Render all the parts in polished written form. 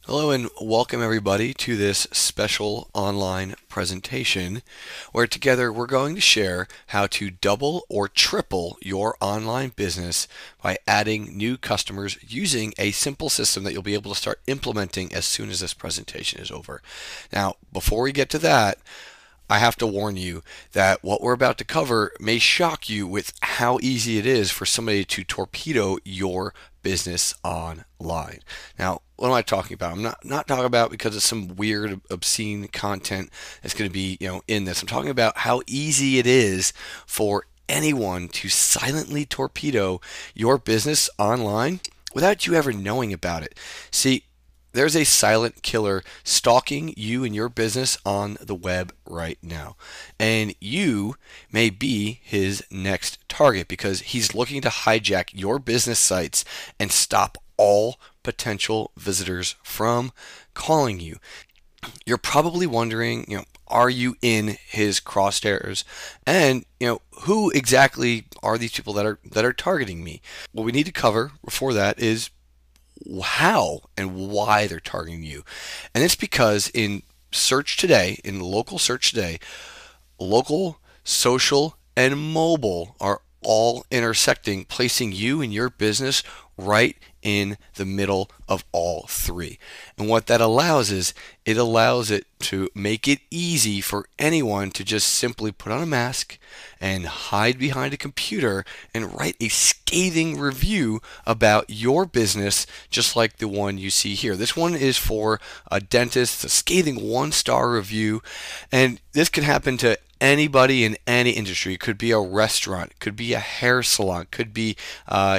Hello and welcome everybody to this special online presentation where together we're going to share how to double or triple your online business by adding new customers using a simple system that you'll be able to start implementing as soon as this presentation is over. Now, before we get to that, I have to warn you that what we're about to cover may shock you with how easy it is for somebody to torpedo your business online. Now, what am I talking about? I'm not talking about because it's some weird, obscene content that's going to be, in this. I'm talking about how easy it is for anyone to silently torpedo your business online without you ever knowing about it. See, there's a silent killer stalking you and your business on the web right now. And you may be his next target because he's looking to hijack your business sites and stop all potential visitors from calling you. You're probably wondering, are you in his crosshairs? And, who exactly are these people that are targeting me? What we need to cover before that is how and why they're targeting you. And it's because in search today, in local search today, local, social, and mobile are all intersecting, placing you and your business right in the middle of all three. And what that allows is it allows it to make it easy for anyone to just simply put on a mask and hide behind a computer and write a scathing review about your business, just like the one you see here. This one is for a dentist, a scathing 1-star review, and this can happen to anybody in any industry. It could be a restaurant, it could be a hair salon, it could be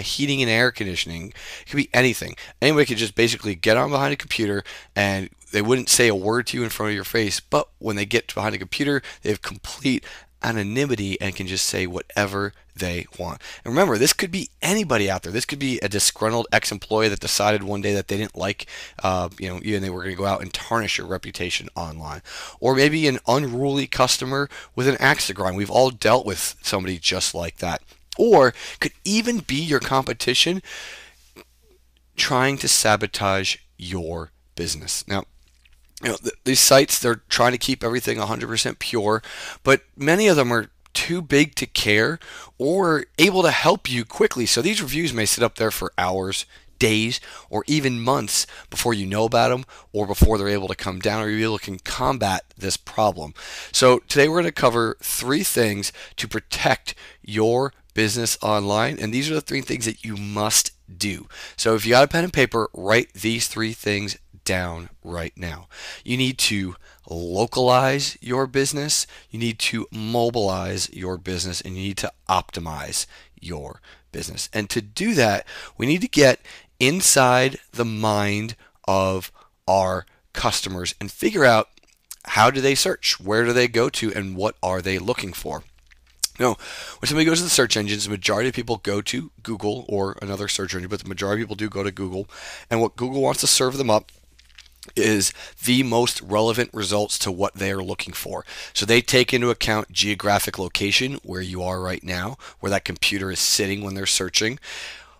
heating and air conditioning, it could be anything. Anybody could just basically get on behind a computer and they wouldn't say a word to you in front of your face, but when they get behind a computer, they have complete anonymity and can just say whatever they want. And remember, this could be anybody out there. This could be a disgruntled ex-employee that decided one day that they didn't like, you and they were going to go out and tarnish your reputation online. Or maybe an unruly customer with an axe to grind. We've all dealt with somebody just like that. Or could even be your competition trying to sabotage your business. Now, these sites, they're trying to keep everything 100% pure, but many of them are too big to care or able to help you quickly. So these reviews may sit up there for hours, days, or even months before you know about them or before they're able to come down or you're able to combat this problem. So today we're going to cover 3 things to protect your business online, and these are the 3 things that you must do. So if you got a pen and paper, write these 3 things down right now. You need to localize your business, you need to mobilize your business, and you need to optimize your business. And to do that, we need to get inside the mind of our customers and figure out how do they search, where do they go to, and what are they looking for. No, when somebody goes to the search engines, the majority of people go to Google or another search engine, but the majority of people do go to Google. And what Google wants to serve them up is the most relevant results to what they are looking for. So they take into account geographic location, where you are right now, where that computer is sitting when they're searching,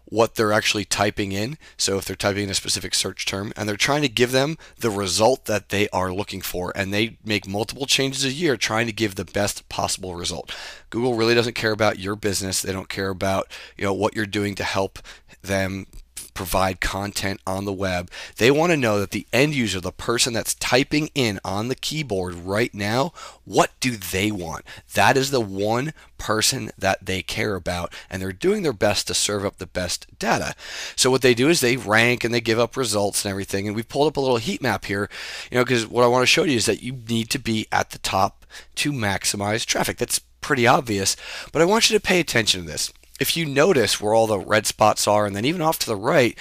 what they're actually typing in. So if they're typing in a specific search term, and they're trying to give them the result that they are looking for, and they make multiple changes a year trying to give the best possible result. Google really doesn't care about your business. They don't care about what you're doing to help them provide content on the web. They want to know that the end user, the person that's typing in on the keyboard right now, what do they want? That is the one person that they care about, and they're doing their best to serve up the best data. So what they do is they rank and they give up results and everything. And we've pulled up a little heat map here, because what I want to show you is that you need to be at the top to maximize traffic. That's pretty obvious, but I want you to pay attention to this. If you notice where all the red spots are, and then even off to the right,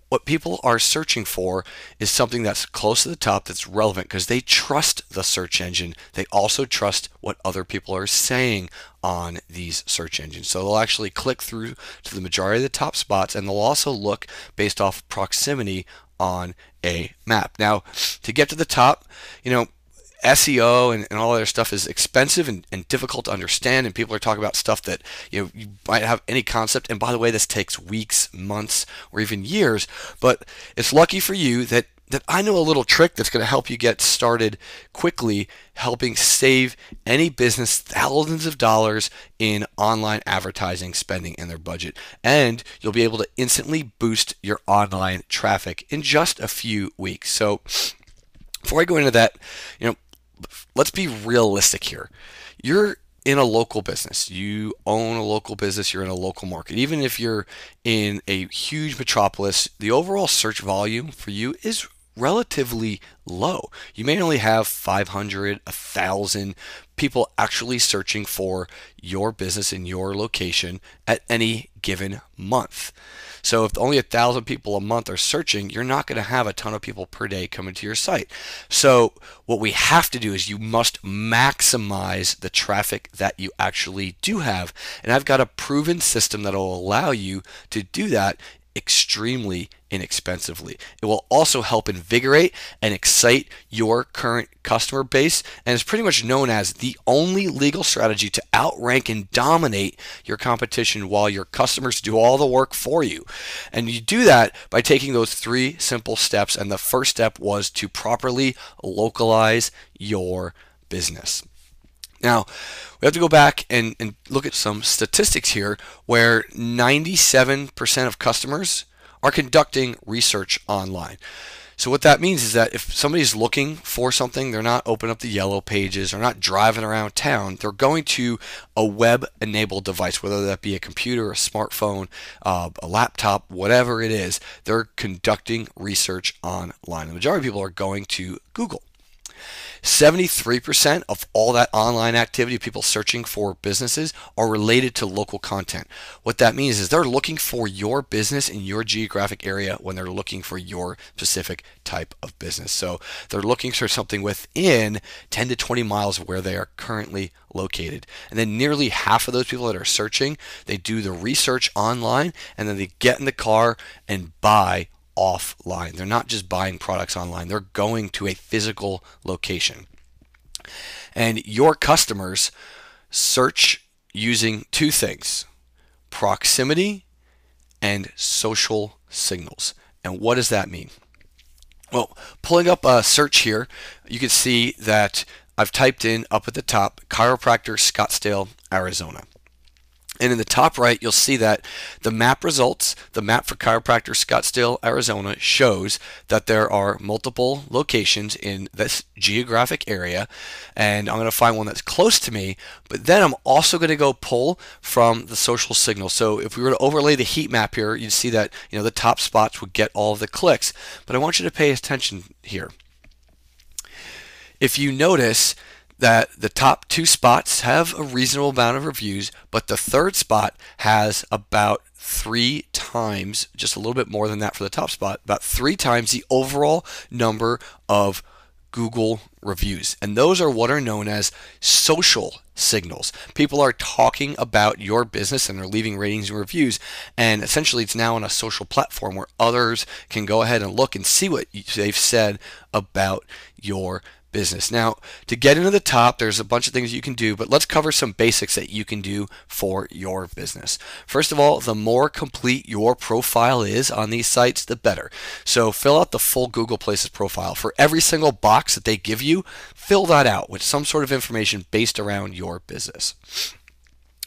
what people are searching for is something that's close to the top that's relevant because they trust the search engine. They also trust what other people are saying on these search engines. So they'll actually click through to the majority of the top spots, and they'll also look based off proximity on a map. Now, to get to the top, SEO and all other stuff is expensive and difficult to understand, and people are talking about stuff that you might have any concept. And by the way, this takes weeks, months, or even years. But it's lucky for you that that I know a little trick that's going to help you get started quickly, helping save any business thousands of dollars in online advertising spending in their budget. And you'll be able to instantly boost your online traffic in just a few weeks. So before I go into that, let's be realistic here. You're in a local business. You own a local business. You're in a local market. Even if you're in a huge metropolis, the overall search volume for you is relatively low. You may only have 500, 1,000 people actually searching for your business in your location at any given month. So if only 1,000 people a month are searching, you're not going to have a ton of people per day coming to your site. So what we have to do is you must maximize the traffic that you actually do have. And I've got a proven system that will allow you to do that extremely inexpensively. It will also help invigorate and excite your current customer base, and is pretty much known as the only legal strategy to outrank and dominate your competition while your customers do all the work for you. And you do that by taking those 3 simple steps, and the first step was to properly localize your business. Now, we have to go back and look at some statistics here where 97% of customers are conducting research online. So what that means is that if somebody's looking for something, they're not opening up the yellow pages, they're not driving around town, they're going to a web-enabled device, whether that be a computer, a smartphone, a laptop, whatever it is, they're conducting research online. The majority of people are going to Google. 73% of all that online activity, people searching for businesses, are related to local content. What that means is they're looking for your business in your geographic area when they're looking for your specific type of business. So they're looking for something within 10 to 20 miles of where they are currently located. And then nearly half of those people that are searching, they do the research online and then they get in the car and buy offline. They're not just buying products online, they're going to a physical location. And your customers search using 2 things: proximity and social signals. And what does that mean? Well, pulling up a search here, you can see that I've typed in up at the top, chiropractor, Scottsdale, Arizona. And in the top right, you'll see that the map results, the map for chiropractor Scottsdale, Arizona, shows that there are multiple locations in this geographic area. And I'm going to find one that's close to me, but then I'm also going to go pull from the social signal. So if we were to overlay the heat map here, you'd see that the top spots would get all of the clicks. But I want you to pay attention here. If you notice that the top 2 spots have a reasonable amount of reviews, but the 3rd spot has about 3 times, just a little bit more than that for the top spot, about 3 times the overall number of Google reviews. And those are what are known as social signals. People are talking about your business and they're leaving ratings and reviews, and essentially it's now on a social platform where others can go ahead and look and see what they've said about your business. Now, to get into the top, there's a bunch of things you can do, but let's cover some basics that you can do for your business. First of all, the more complete your profile is on these sites, the better. So fill out the full Google Places profile. For every single box that they give you, fill that out with some sort of information based around your business.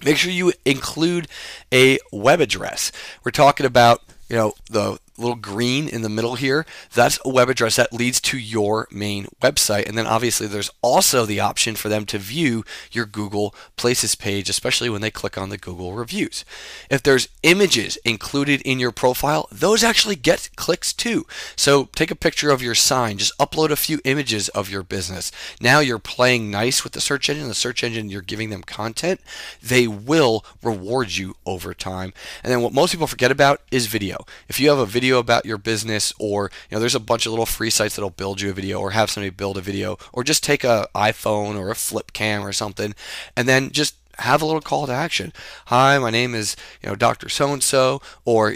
Make sure you include a web address. We're talking about, the little green in the middle here, that's a web address that leads to your main website. And then obviously there's also the option for them to view your Google Places page, especially when they click on the Google reviews. If there's images included in your profile, those actually get clicks too. So take a picture of your sign, just upload a few images of your business. Now you're playing nice with the search engine, you're giving them content. They will reward you over time. And then what most people forget about is video. If you have a video about your business, or there's a bunch of little free sites that'll build you a video, or have somebody build a video, or just take a iPhone or a flip cam or something and then just have a little call to action. Hi, my name is Dr. So-and-so, or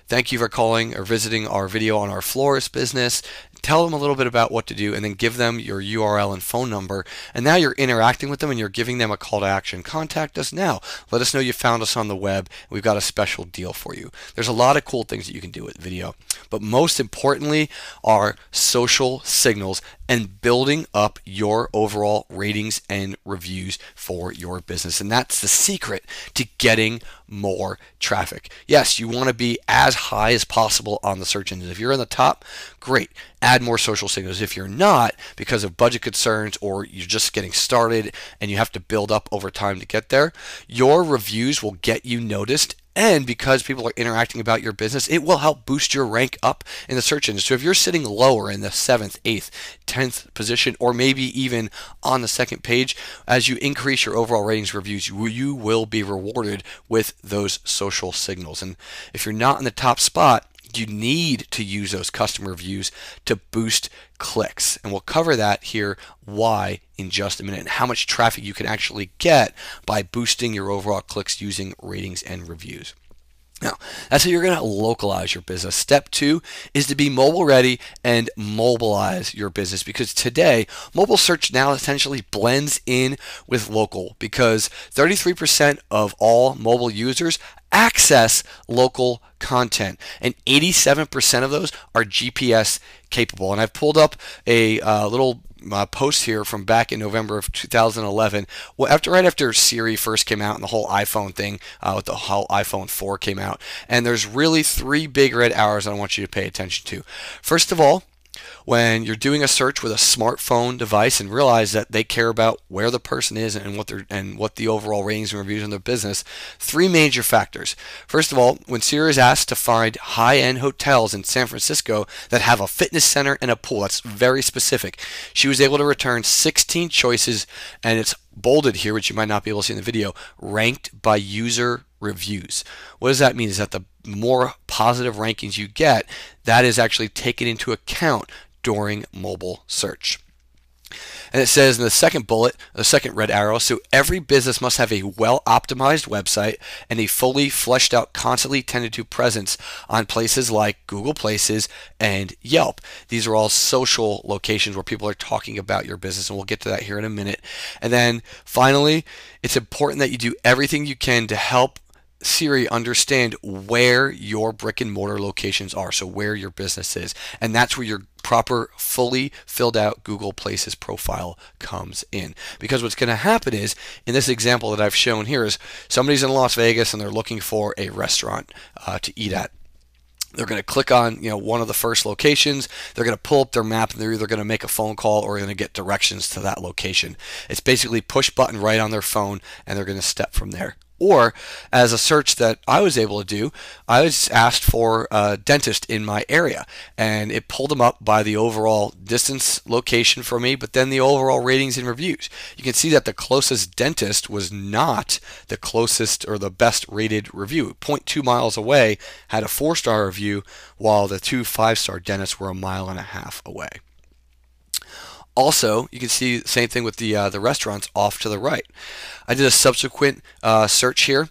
thank you for calling or visiting our video on our florist business. tell them a little bit about what to do, and then give them your URL and phone number. And now you're interacting with them and you're giving them a call to action. Contact us now. Let us know you found us on the web. We've got a special deal for you. There's a lot of cool things that you can do with video, but most importantly are social signals and building up your overall ratings and reviews for your business. And that's the secret to getting more traffic. Yes, you want to be as high as possible on the search engines. If you're in the top, great. Add more social signals. If you're not, because of budget concerns or you're just getting started and you have to build up over time to get there, your reviews will get you noticed. And because people are interacting about your business, it will help boost your rank up in the search engine. So if you're sitting lower in the 7th, 8th, 10th position, or maybe even on the second page, as you increase your overall ratings reviews, you will be rewarded with those social signals. And if you're not in the top spot, you need to use those customer reviews to boost clicks. And we'll cover that here, why, in just a minute, and how much traffic you can actually get by boosting your overall clicks using ratings and reviews. Now, that's how you're going to localize your business. Step 2 is to be mobile ready and mobilize your business, because today mobile search now essentially blends in with local, because 33% of all mobile users access local content, and 87% of those are GPS capable. And I've pulled up a little post here from back in November of 2011, right after Siri first came out and the whole iPhone thing, with the whole iPhone 4 came out. And there's really 3 big red arrows I want you to pay attention to. First of all, when you're doing a search with a smartphone device, and realize that they care about where the person is and what the overall ratings and reviews in their business, 3 major factors. First of all, when Siri is asked to find high-end hotels in San Francisco that have a fitness center and a pool, that's very specific, she was able to return 16 choices, and it's bolded here, which you might not be able to see in the video, ranked by user reviews. What does that mean? Is that the more positive rankings you get, that is actually taken into account during mobile search. And it says in the second bullet, the second red arrow, so every business must have a well-optimized website and a fully fleshed out, constantly tended to presence on places like Google Places and Yelp. These are all social locations where people are talking about your business, and we'll get to that here in a minute. And then finally, it's important that you do everything you can to help Siri understand where your brick and mortar locations are, so where your business is. And that's where your proper, fully filled out Google Places profile comes in. Because what's going to happen is, in this example that I've shown here, is somebody's in Las Vegas and they're looking for a restaurant to eat at. They're going to click on one of the first locations. They're going to pull up their map, and they're either going to make a phone call or going to get directions to that location. It's basically push button right on their phone, and they're going to step from there. Or, as a search that I was able to do, I was asked for a dentist in my area, and it pulled them up by the overall distance location for me, but then the overall ratings and reviews. You can see that the closest dentist was not the closest or the best rated review. 0.2 miles away had a 4-star review, while the 2 5-star dentists were 1.5 miles away. Also, you can see the same thing with the restaurants off to the right. I did a subsequent search here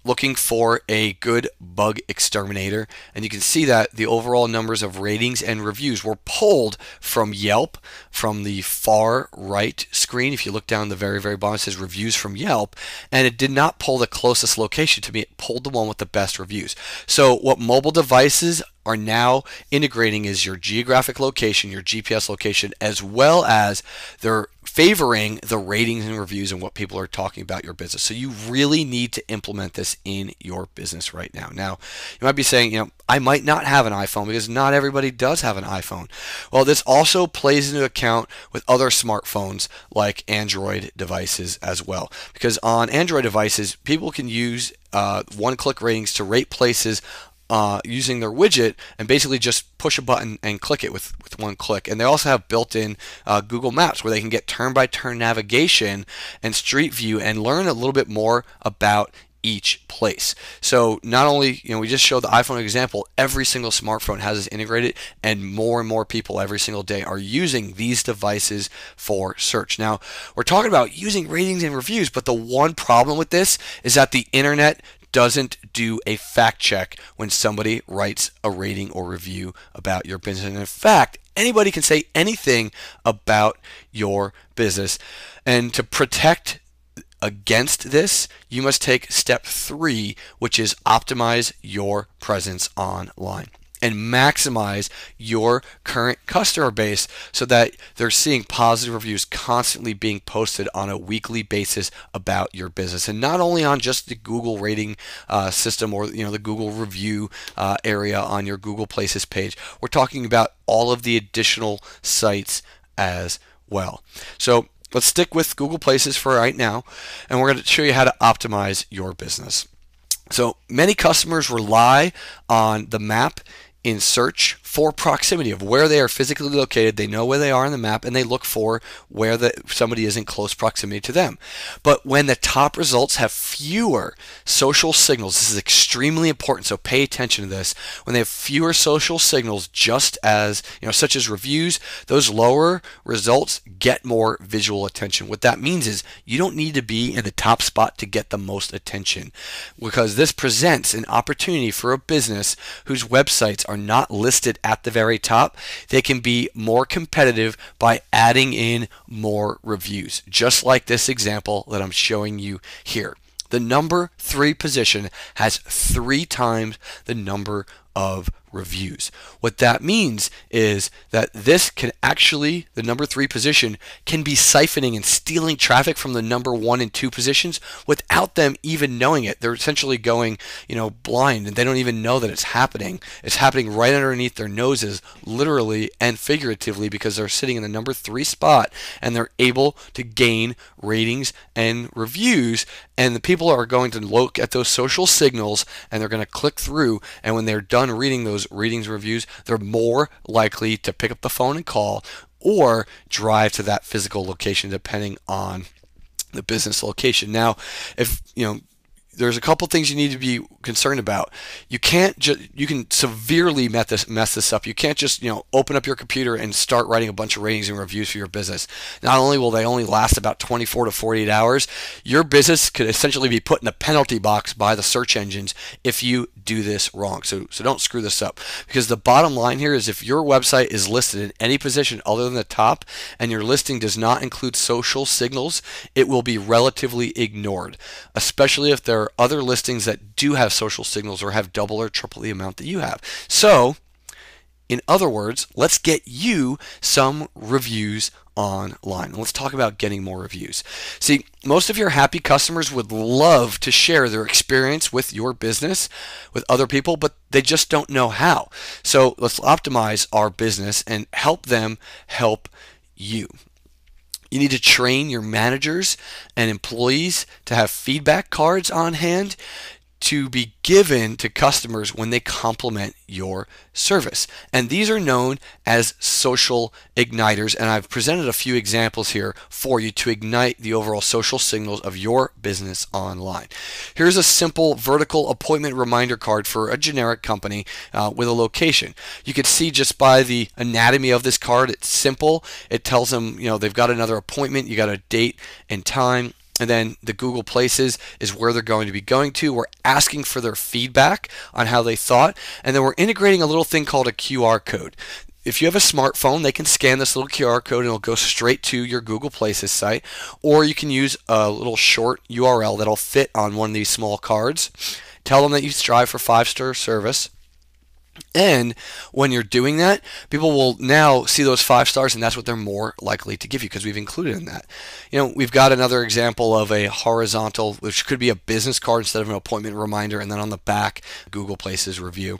looking for a good bug exterminator, and you can see that the overall numbers of ratings and reviews were pulled from Yelp, from the far right screen. If you look down the very, very bottom, it says reviews from Yelp, and it did not pull the closest location to me. It pulled the one with the best reviews. So what mobile devices are now integrating is your geographic location, your GPS location, as well as they're favoring the ratings and reviews and what people are talking about your business. So you really need to implement this in your business right now. Now, you might be saying, I might not have an iPhone, because not everybody does have an iPhone. Well, this also plays into account with other smartphones like Android devices as well, because on Android devices, people can use one-click ratings to rate places using their widget, and basically just push a button and click it with one click. And they also have built-in Google Maps, where they can get turn-by-turn navigation and street view and learn a little bit more about each place. So not only, we just showed the iPhone example, every single smartphone has this integrated, and more people every single day are using these devices for search. Now, we're talking about using ratings and reviews, but the one problem with this is that the internet doesn't do a fact check when somebody writes a rating or review about your business. And in fact, Anybody can say anything about your business. And to protect against this, you must take step 3, which is optimize your presence online and maximize your current customer base so that they're seeing positive reviews constantly being posted on a weekly basis about your business, and not only on just the Google rating system or the Google review area on your Google Places page. We're talking about all of the additional sites as well. So let's stick with Google Places for right now, and we're going to show you how to optimize your business. So many customers rely on the map in search for proximity of where they are physically located. They know where they are on the map, and they look for where somebody is in close proximity to them. But when the top results have fewer social signals, this is extremely important, so pay attention to this. When they have fewer social signals, just as such as reviews, those lower results get more visual attention. What that means is you don't need to be in the top spot to get the most attention, because this presents an opportunity for a business whose websites are not listed at the very top. They can be more competitive by adding in more reviews, just like this example that I'm showing you here. The number 3 position has 3 times the number of reviews. What that means is that this can actually, the number 3 position can be siphoning and stealing traffic from the number 1 and 2 positions without them even knowing it. They're essentially going, blind, and they don't even know that it's happening. It's happening right underneath their noses, literally and figuratively, because they're sitting in the number 3 spot and they're able to gain ratings and reviews. And the people are going to look at those social signals and they're going to click through, and when they're done reading those ratings reviews, they're more likely to pick up the phone and call or drive to that physical location, depending on the business location. Now, if there's a couple things you need to be concerned about. You can severely mess this up. You can't just open up your computer and start writing a bunch of ratings and reviews for your business. Not only will they only last about 24 to 48 hours, your business could essentially be put in a penalty box by the search engines if you do this wrong. So don't screw this up, because the bottom line here is if your website is listed in any position other than the top and your listing does not include social signals, it will be relatively ignored, especially if there are other listings that do have social signals or have double or triple the amount that you have. So in other words, let's get you some reviews online. Let's talk about getting more reviews. See, most of your happy customers would love to share their experience with your business with other people, but they just don't know how. So let's optimize our business and help them help you. You need to train your managers and employees to have feedback cards on hand to be given to customers when they compliment your service. And these are known as social igniters, and I've presented a few examples here for you to ignite the overall social signals of your business online. Here's a simple vertical appointment reminder card for a generic company with a location. You can see just by the anatomy of this card, it's simple. It tells them they've got another appointment, you got a date and time. And then the Google Places is where they're going to be going to. We're asking for their feedback on how they thought. And then we're integrating a little thing called a QR code. If you have a smartphone, they can scan this little QR code and it'll go straight to your Google Places site. Or you can use a little short URL that'll fit on one of these small cards. Tell them that you strive for 5-star service. And when you're doing that, people will now see those 5 stars, and that's what they're more likely to give you because we've included in that. We've got another example of a horizontal, which could be a business card instead of an appointment reminder, and then on the back, Google Places review.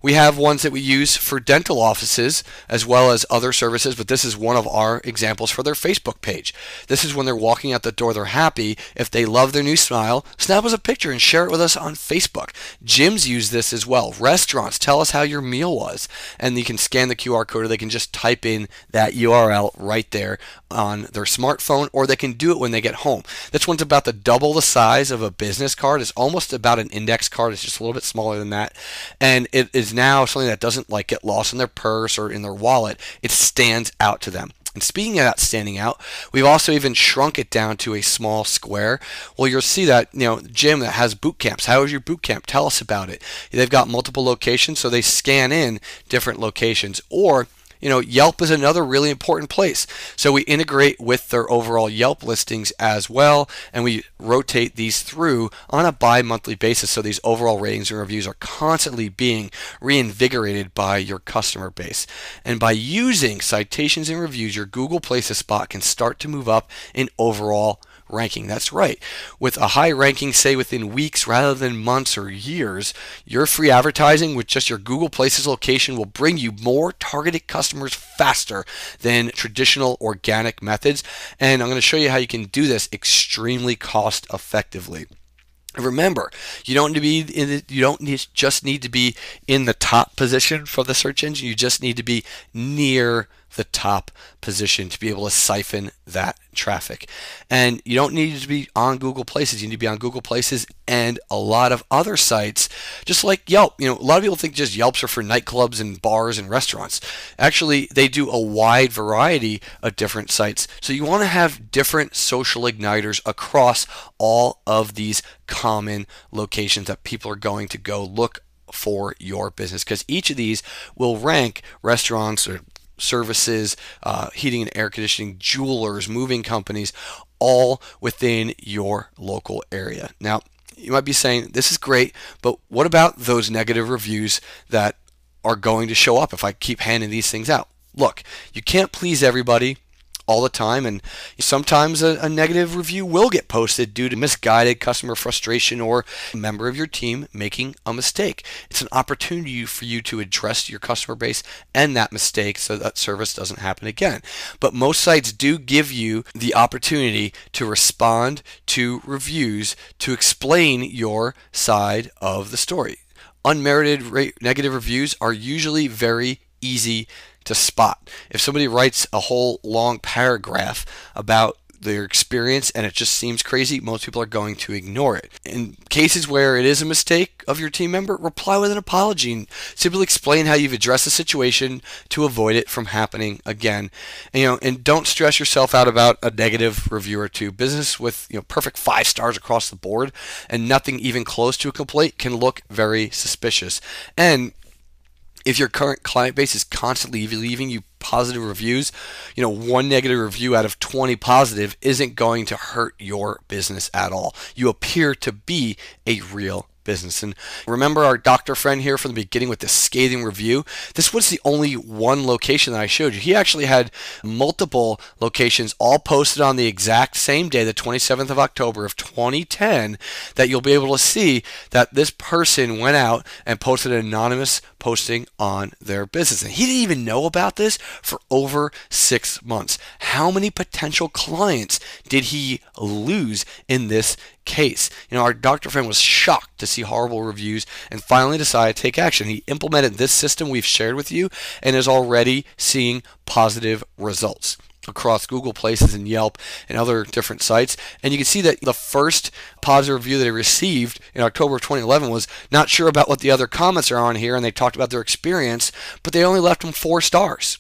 We have ones that we use for dental offices as well as other services, but this is one of our examples for their Facebook page. This is when they're walking out the door, they're happy. If they love their new smile, snap us a picture and share it with us on Facebook. Gyms use this as well. Restaurants, tell us how your meal was. And you can scan the QR code, or they can just type in that URL right there on their smartphone, or they can do it when they get home. This one's about double the size of a business card. It's almost about an index card. It's just a little bit smaller than that. And it is now something that doesn't get lost in their purse or in their wallet. It stands out to them. And speaking of that standing out, we've also even shrunk it down to a small square. Well, you'll see that gym that has boot camps. How is your boot camp? Tell us about it. They've got multiple locations, so they scan in different locations. Or Yelp is another really important place. So we integrate with their overall Yelp listings as well, and we rotate these through on a bi-monthly basis. So these overall ratings and reviews are constantly being reinvigorated by your customer base. And by using citations and reviews, your Google Places spot can start to move up in overall ranking. That's right. With a high ranking, say within weeks rather than months or years, your free advertising with just your Google Places location will bring you more targeted customers faster than traditional organic methods. And I'm going to show you how you can do this extremely cost effectively. Remember, you don't just need to be in the top position for the search engine. You just need to be near the top position to be able to siphon that traffic. And you don't need to be on Google Places. You need to be on Google Places and a lot of other sites, just like Yelp. A lot of people think just Yelps are for nightclubs and bars and restaurants. Actually, they do a wide variety of different sites. So you want to have different social igniters across all of these common locations that people are going to go look for your business, because each of these will rank restaurants or services, heating and air conditioning, jewelers, moving companies, all within your local area. Now, you might be saying, this is great, but what about those negative reviews that are going to show up if I keep handing these things out? Look, you can't please everybody all the time, and sometimes a negative review will get posted due to misguided customer frustration or a member of your team making a mistake. It's an opportunity for you to address your customer base and that mistake so that service doesn't happen again. But most sites do give you the opportunity to respond to reviews to explain your side of the story. Unmerited negative reviews are usually very easy to spot. If somebody writes a whole long paragraph about their experience and it just seems crazy, most people are going to ignore it. In cases where it is a mistake of your team member, reply with an apology and simply explain how you've addressed the situation to avoid it from happening again. And don't stress yourself out about a negative review or two. Business with perfect 5 stars across the board and nothing even close to a complaint can look very suspicious. And if your current client base is constantly leaving you positive reviews, one negative review out of 20 positive isn't going to hurt your business at all. You appear to be a real business. And remember our doctor friend here from the beginning with this scathing review? This was the only one location that I showed you. He actually had multiple locations all posted on the exact same day, the 27th of October of 2010, that you'll be able to see that this person went out and posted an anonymous posting on their business. And he didn't even know about this for over 6 months. How many potential clients did he lose in this case? Our doctor friend was shocked to see horrible reviews and finally decided to take action. He implemented this system we've shared with you and is already seeing positive results across Google Places and Yelp and other different sites. And you can see that the first positive review that he received in October of 2011 was not sure about what the other comments are on here, and they talked about their experience, but they only left him 4 stars.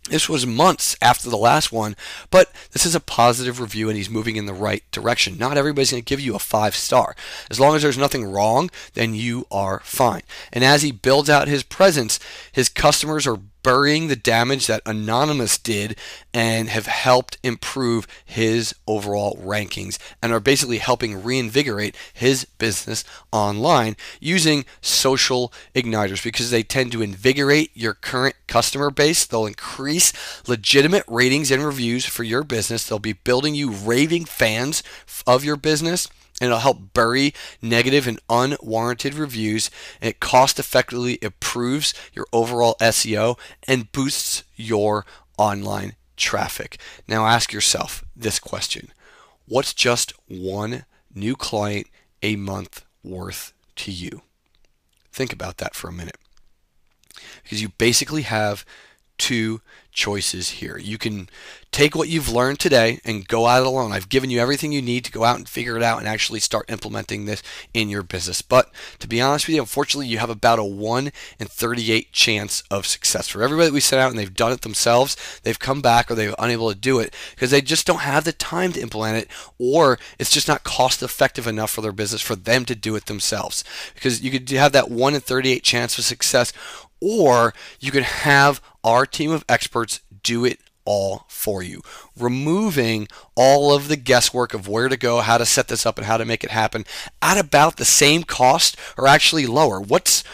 This was months after the last one, but this is a positive review and he's moving in the right direction. Not everybody's going to give you a 5-star. As long as there's nothing wrong, then you are fine. And as he builds out his presence, his customers are burying the damage that Anonymous did and have helped improve his overall rankings and are basically helping reinvigorate his business online using social igniters, because they tend to invigorate your current customer base. They'll increase legitimate ratings and reviews for your business. They'll be building you raving fans of your business, and it'll help bury negative and unwarranted reviews, and it cost effectively improves your overall SEO and boosts your online traffic. Now ask yourself this question: what's just one new client a month worth to you? Think about that for a minute, because you basically have 2 choices here. You can take what you've learned today and go out alone. I've given you everything you need to go out and figure it out and actually start implementing this in your business. But to be honest with you, unfortunately, you have about a 1 in 38 chance of success. For everybody that we sent out and they've done it themselves, they've come back or they're unable to do it because they just don't have the time to implement it, or it's just not cost effective enough for their business for them to do it themselves. Because you could have that 1 in 38 chance of success, or you could have our team of experts do it all for you, removing all of the guesswork of where to go, how to set this up, and how to make it happen at about the same cost or actually lower. What's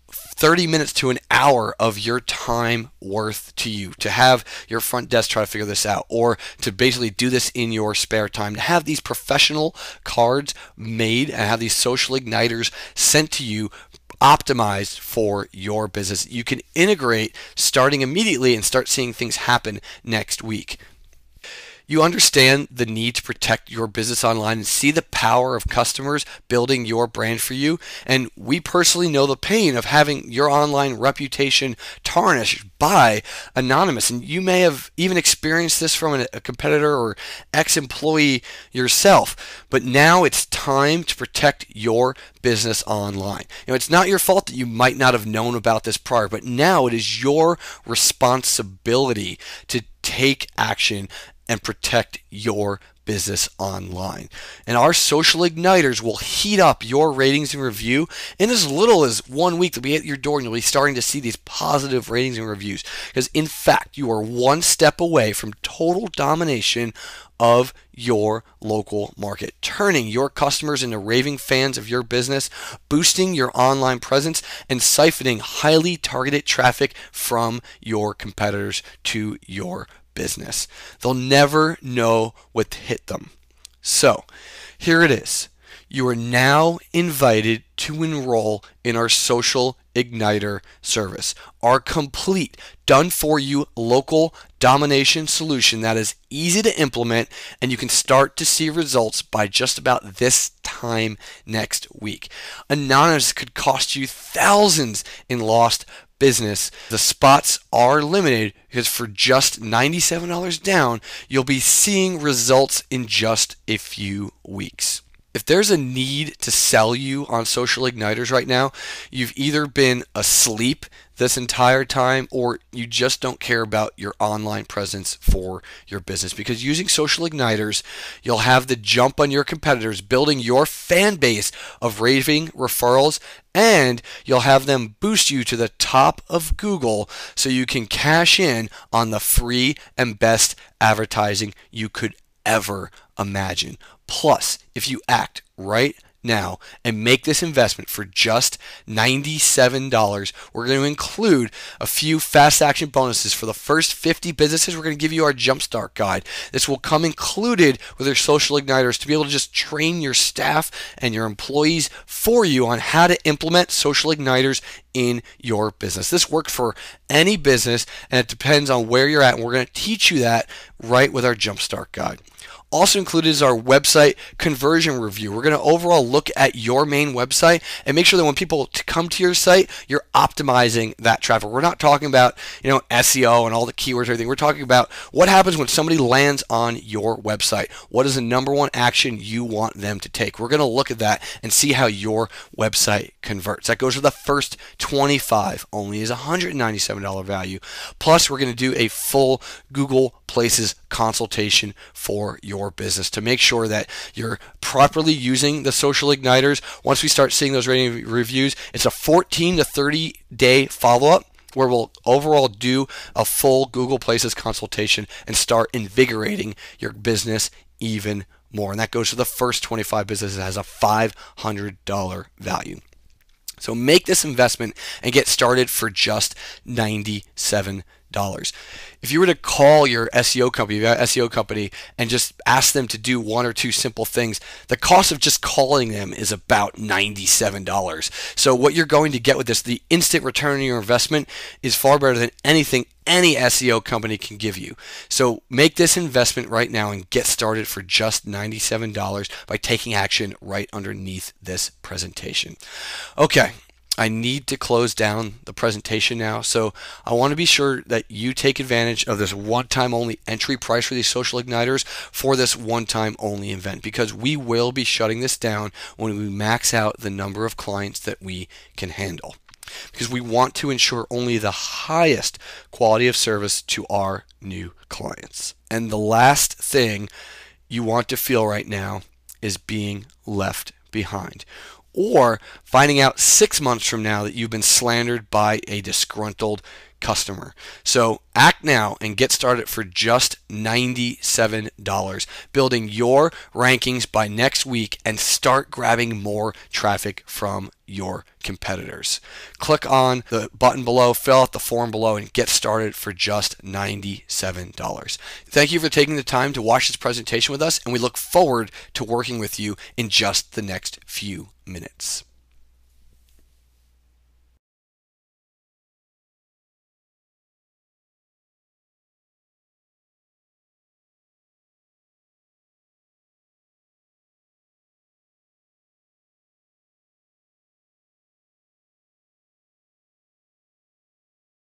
30 minutes to an hour of your time worth to you to have your front desk try to figure this out, or to basically do this in your spare time, to have these professional cards made and have these social igniters sent to you optimized for your business? You can integrate starting immediately and start seeing things happen next week. You understand the need to protect your business online and see the power of customers building your brand for you. And we personally know the pain of having your online reputation tarnished by anonymous. And you may have even experienced this from a competitor or ex-employee yourself. But now it's time to protect your business online. It's not your fault that you might not have known about this prior, but now it is your responsibility to take action and protect your business online. And our social igniters will heat up your ratings and review in as little as 1 week. They'll be at your door and you'll be starting to see these positive ratings and reviews. Because in fact, you are one step away from total domination of your local market, turning your customers into raving fans of your business, boosting your online presence, and siphoning highly targeted traffic from your competitors to your business. They'll never know what to hit them. So here it is. You are now invited to enroll in our Social Igniter service, our complete, done-for-you local domination solution that is easy to implement, and you can start to see results by just about this time next week. Anonymous could cost you thousands in lost business. The spots are limited because for just $97 down, you'll be seeing results in just a few weeks. If there's a need to sell you on social igniters right now, you've either been asleep this entire time or you just don't care about your online presence for your business. Because using social igniters, you'll have the jump on your competitors, building your fan base of raving referrals, and you'll have them boost you to the top of Google so you can cash in on the free and best advertising you could ever imagine. Plus, if you act right now and make this investment for just $97, we're going to include a few fast action bonuses. For the first 50 businesses, we're going to give you our Jumpstart Guide. This will come included with your social igniters to be able to just train your staff and your employees for you on how to implement social igniters in your business. This works for any business, and it depends on where you're at, and we're going to teach you that right with our Jumpstart Guide. Also included is our website conversion review. We're going to overall look at your main website and make sure that when people come to your site, you're optimizing that traffic. We're not talking about, SEO and all the keywords and everything. We're talking about what happens when somebody lands on your website. What is the number one action you want them to take? We're going to look at that and see how your website converts. That goes for the first 25, only is $197 value. Plus, we're going to do a full Google Places consultation for your business to make sure that you're properly using the social igniters. Once we start seeing those rating reviews, it's a 14 to 30 day follow-up where we'll overall do a full Google Places consultation and start invigorating your business even more. And that goes for the first 25 businesses. It has a $500 value. So make this investment and get started for just $97. If you were to call your SEO company, and just ask them to do one or two simple things, the cost of just calling them is about $97. So what you're going to get with this, the instant return on your investment, is far better than anything any SEO company can give you. So make this investment right now and get started for just $97 by taking action right underneath this presentation. Okay. I need to close down the presentation now, so I want to be sure that you take advantage of this one-time only entry price for these social igniters for this one-time only event, because we will be shutting this down when we max out the number of clients that we can handle, because we want to ensure only the highest quality of service to our new clients. And the last thing you want to feel right now is being left behind, or finding out 6 months from now that you've been slandered by a disgruntled customer. So act now and get started for just $97, building your rankings by next week and start grabbing more traffic from your competitors. Click on the button below, fill out the form below, and get started for just $97. Thank you for taking the time to watch this presentation with us, and we look forward to working with you in just the next few minutes.